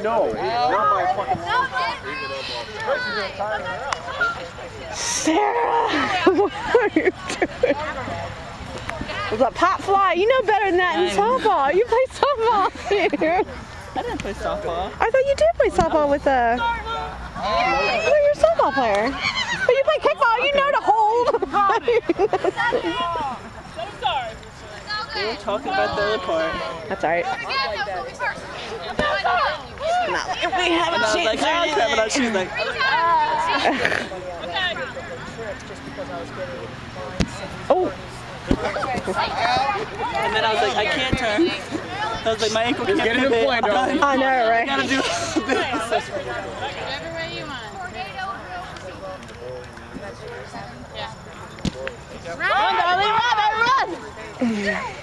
No, not my fucking. Sarah, what are you doing? Was a pop fly? You know better than that in softball. You play softball here. I didn't play softball. I thought you did play softball with a. You're a softball player. But you play kickball. You know to hold. They were talking about the other part. That's alright. Not like we have a And I was chance. like, ah, crap it up. She's like, Oh. and then I was like, I can't turn. I was like, my ankle can't get it in pivot. play, darling. I know, right? I gotta do this. Whatever way you want. Yeah. Run, darling, run, run!